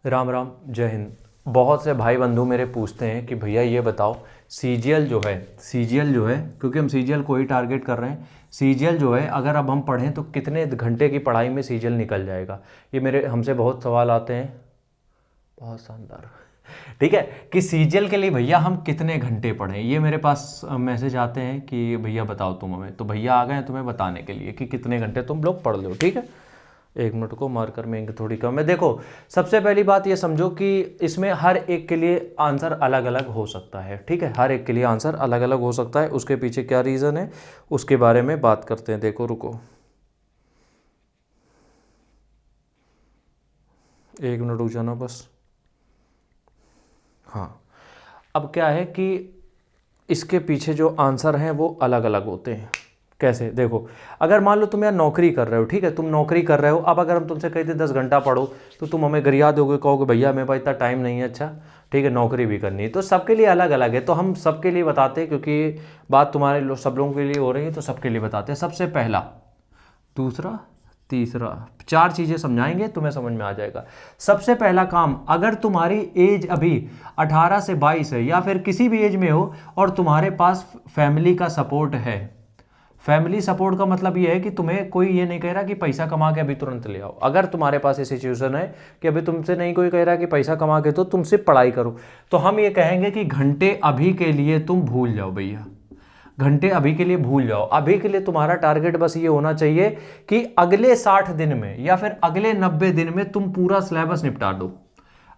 राम राम, जय हिंद। बहुत से भाई बंधु मेरे पूछते हैं कि भैया ये बताओ, सीजीएल जो है क्योंकि हम सीजीएल को ही टारगेट कर रहे हैं। सीजीएल जो है अगर अब हम पढ़ें तो कितने घंटे की पढ़ाई में सीजीएल निकल जाएगा? ये मेरे हमसे बहुत सवाल आते हैं। बहुत शानदार। ठीक है, कि सीजीएल के लिए भैया हम कितने घंटे पढ़ें, ये मेरे पास मैसेज आते हैं कि भैया बताओ तुम हमें। तो भैया आ गए हैं तुम्हें बताने के लिए कि कितने घंटे तुम लोग पढ़ लो। ठीक है, एक मिनट को मार्कर में इंक थोड़ी कम है। देखो, सबसे पहली बात ये समझो कि इसमें हर एक के लिए आंसर अलग अलग हो सकता है। ठीक है, हर एक के लिए आंसर अलग अलग हो सकता है। उसके पीछे क्या रीज़न है उसके बारे में बात करते हैं। देखो रुको, एक मिनट रुक जाना बस। हाँ, अब क्या है कि इसके पीछे जो आंसर हैं वो अलग अलग होते हैं। कैसे? देखो, अगर मान लो तुम यार नौकरी कर रहे हो, ठीक है, तुम नौकरी कर रहे हो। अब अगर हम तुमसे कहते 10 घंटा पढ़ो तो तुम हमें गरिया दोगे, कहोगे भैया मेरे पास इतना टाइम नहीं है। अच्छा ठीक है, नौकरी भी करनी है। तो सबके लिए अलग अलग है, तो हम सबके लिए बताते हैं क्योंकि बात तुम्हारे सब लोगों के लिए हो रही है, तो सबके लिए बताते हैं। सबसे पहला, दूसरा, तीसरा, 4 चीज़ें समझाएंगे, तुम्हें समझ में आ जाएगा। सबसे पहला काम, अगर तुम्हारी एज अभी 18 से 22 है या फिर किसी भी एज में हो और तुम्हारे पास फैमिली का सपोर्ट है। फैमिली सपोर्ट का मतलब ये है कि तुम्हें कोई ये नहीं कह रहा कि पैसा कमा के अभी तुरंत ले आओ। अगर तुम्हारे पास ये सिचुएशन है कि अभी तुमसे नहीं कोई कह रहा कि पैसा कमा के, तो तुम सिर्फ पढ़ाई करो, तो हम ये कहेंगे कि घंटे अभी के लिए तुम भूल जाओ भैया। घंटे अभी के लिए भूल जाओ। अभी के लिए तुम्हारा टारगेट बस ये होना चाहिए कि अगले 60 दिन में या फिर अगले 90 दिन में तुम पूरा सिलेबस निपटा दो।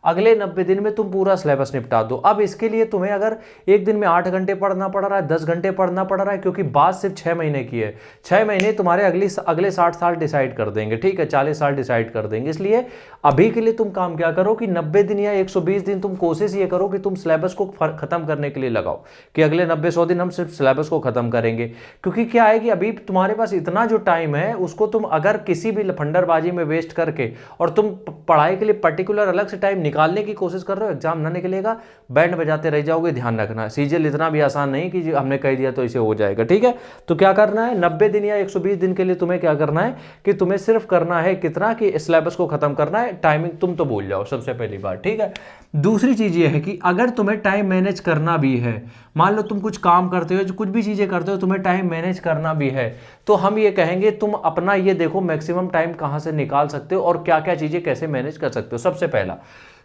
अगले 90 दिन में तुम पूरा सिलेबस निपटा दो। अब इसके लिए तुम्हें अगर एक दिन में 8 घंटे पढ़ना पड़ रहा है, 10 घंटे पढ़ना पड़ रहा है, क्योंकि बात सिर्फ 6 महीने की है। 6 महीने तुम्हारे अगले 60 साल डिसाइड कर देंगे। ठीक है, 40 साल डिसाइड कर देंगे। इसलिए अभी के लिए तुम काम क्या करो कि 90 दिन या 120 दिन तुम कोशिश ये करो कि तुम सिलेबस को खत्म करने के लिए लगाओ, कि अगले 90-100 दिन हम सिर्फ सिलेबस को खत्म करेंगे। क्योंकि क्या है कि अभी तुम्हारे पास इतना जो टाइम है उसको तुम अगर किसी भी लफंडरबाजी में वेस्ट करके और तुम पढ़ाई के लिए पर्टिकुलर अलग से टाइम निकालने की कोशिश कर रहे हो, एग्जाम ना निकलेगा, बैंड बजाते रह जाओगे। ध्यान रखना, सीजीएल इतना भी आसान नहीं कि हमने कह दिया तो इसे हो जाएगा। ठीक है, तो क्या करना है, 90 दिन या 120 दिन के लिए तुम्हें क्या करना है कि तुम्हें सिर्फ करना है कितना, कि सिलेबस को खत्म करना है। टाइमिंग तुम तो भूल जाओ, सबसे पहली बात। ठीक है, दूसरी चीज ये है कि अगर तुम्हें टाइम मैनेज करना भी है, मान लो तुम कुछ काम करते हो, जो कुछ भी चीजें करते हो, तुम्हें टाइम मैनेज करना भी है, तो हम ये कहेंगे तुम अपना ये देखो मैक्सिमम टाइम कहां से निकाल सकते हो और क्या क्या चीजें कैसे मैनेज कर सकते हो। सबसे पहला,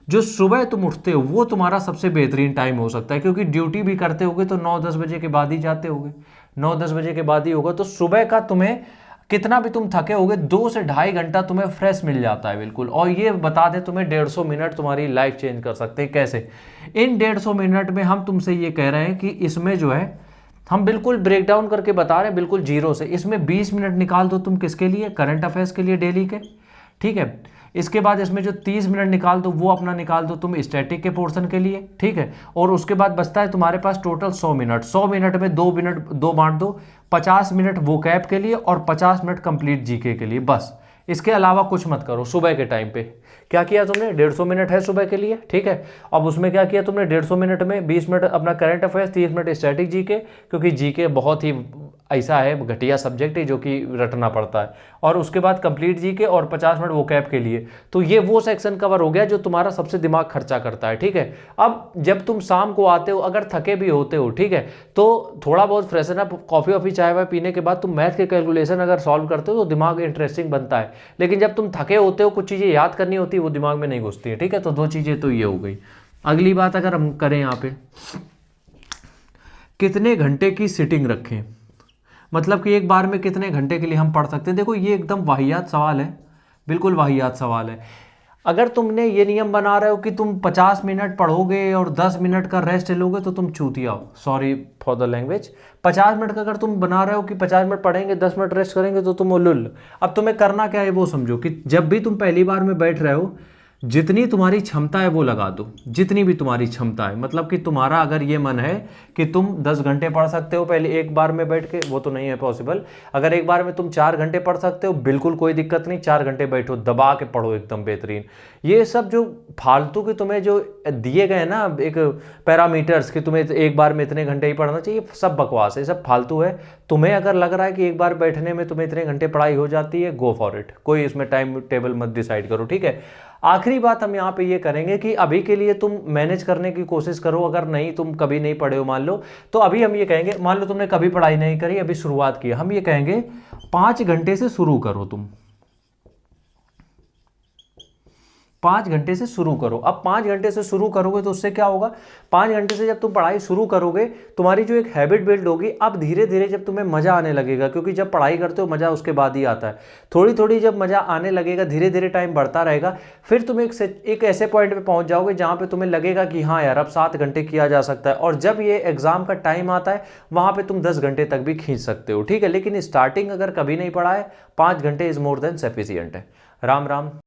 जो सुबह तुम उठते हो वो तुम्हारा सबसे बेहतरीन टाइम हो सकता है, क्योंकि ड्यूटी भी करते होगे तो 9-10 बजे के बाद ही जाते होगे, 9-10 बजे के बाद ही होगा। तो सुबह का तुम्हें कितना भी तुम थके होगे, 2 से ढाई घंटा तुम्हें फ्रेश मिल जाता है बिल्कुल। और ये बता दें तुम्हें, 150 मिनट तुम्हारी लाइफ चेंज कर सकते हैं। कैसे? इन 150 मिनट में हम तुमसे ये कह रहे हैं कि इसमें जो है हम बिल्कुल ब्रेक डाउन करके बता रहे हैं, बिल्कुल जीरो से। इसमें 20 मिनट निकाल दो तुम किसके लिए, करंट अफेयर्स के लिए, डेली के। ठीक है, इसके बाद इसमें जो 30 मिनट निकाल दो वो अपना निकाल दो तुम स्टैटिक के पोर्शन के लिए। ठीक है, और उसके बाद बचता है तुम्हारे पास टोटल 100 मिनट। 100 मिनट में 2 मिनट 2 बांट दो, 50 मिनट वो कैप के लिए और 50 मिनट कंप्लीट जीके के लिए, बस। इसके अलावा कुछ मत करो। सुबह के टाइम पे क्या किया तुमने, 150 मिनट है सुबह के लिए। ठीक है, अब उसमें क्या किया तुमने, 150 मिनट में 20 मिनट अपना current affairs, 30 minute static GK, क्योंकि जीके बहुत ही ऐसा है घटिया सब्जेक्ट है जो कि रटना पड़ता है। और उसके बाद कंप्लीट जीके और 50 मिनट वो कैप के लिए। तो ये वो सेक्शन कवर हो गया जो तुम्हारा सबसे दिमाग खर्चा करता है। ठीक है, अब जब तुम शाम को आते हो, अगर थके भी होते हो, ठीक है, तो थोड़ा बहुत फ्रेशन अप, कॉफी वॉफी चाय वाय पीने के बाद तुम मैथ के कैलकुलेशन अगर सॉल्व करते हो तो दिमाग इंटरेस्टिंग बनता है। लेकिन जब तुम थके होते हो, कुछ चीज़ें याद करनी होती है, वो दिमाग में नहीं घुसती है। ठीक है, तो 2 चीज़ें तो ये हो गई। अगली बात अगर हम करें यहाँ पे, कितने घंटे की सिटिंग रखें, मतलब कि एक बार में कितने घंटे के लिए हम पढ़ सकते हैं। देखो, ये एकदम वाहियात सवाल है, बिल्कुल वाहियात सवाल है। अगर तुमने ये नियम बना रहे हो कि तुम 50 मिनट पढ़ोगे और 10 मिनट का रेस्ट लोगे तो तुम चूतिया हो, sorry for the language. 50 minute का अगर तुम बना रहे हो कि 50 मिनट पढ़ेंगे 10 मिनट रेस्ट करेंगे तो तुम उल्लुल। अब तुम्हें करना क्या है वो समझो, कि जब भी तुम पहली बार में बैठ रहे हो, जितनी तुम्हारी क्षमता है वो लगा दो, जितनी भी तुम्हारी क्षमता है। मतलब कि तुम्हारा अगर ये मन है कि तुम 10 घंटे पढ़ सकते हो पहले एक बार में बैठ के, वो तो नहीं है पॉसिबल। अगर एक बार में तुम 4 घंटे पढ़ सकते हो, बिल्कुल कोई दिक्कत नहीं, 4 घंटे बैठो, दबा के पढ़ो एकदम बेहतरीन। ये सब जो फालतू के तुम्हें जो दिए गए ना एक पैरामीटर्स कि तुम्हें एक बार में इतने घंटे ही पढ़ना चाहिए, सब बकवास है, सब फालतू है। तुम्हें अगर लग रहा है कि एक बार बैठने में तुम्हें इतने घंटे पढ़ाई हो जाती है, गो फॉर इट। कोई इसमें टाइम टेबल मत डिसाइड करो। ठीक है, आखिरी बात हम यहाँ पे ये करेंगे कि अभी के लिए तुम मैनेज करने की कोशिश करो। अगर नहीं, तुम कभी नहीं पढ़े हो मान लो, तो अभी हम ये कहेंगे, मान लो तुमने कभी पढ़ाई नहीं करी, अभी शुरुआत की, हम ये कहेंगे 5 घंटे से शुरू करो तुम, 5 घंटे से शुरू करो। अब 5 घंटे से शुरू करोगे तो उससे क्या होगा, 5 घंटे से जब तुम पढ़ाई शुरू करोगे, तुम्हारी जो एक हैबिट बिल्ड होगी, अब धीरे धीरे जब तुम्हें मजा आने लगेगा, क्योंकि जब पढ़ाई करते हो मजा उसके बाद ही आता है, थोड़ी थोड़ी जब मजा आने लगेगा, धीरे धीरे टाइम बढ़ता रहेगा, फिर तुम एक ऐसे पॉइंट पे पहुंच जाओगे जहां पे तुम्हें लगेगा कि हाँ यार अब 7 घंटे किया जा सकता है, और जब ये एग्जाम का टाइम आता है वहां पे तुम 10 घंटे तक भी खींच सकते हो, ठीक है। लेकिन स्टार्टिंग अगर कभी नहीं पढ़ा है, 5 घंटे इज मोर देन सफिशियंट है। राम राम।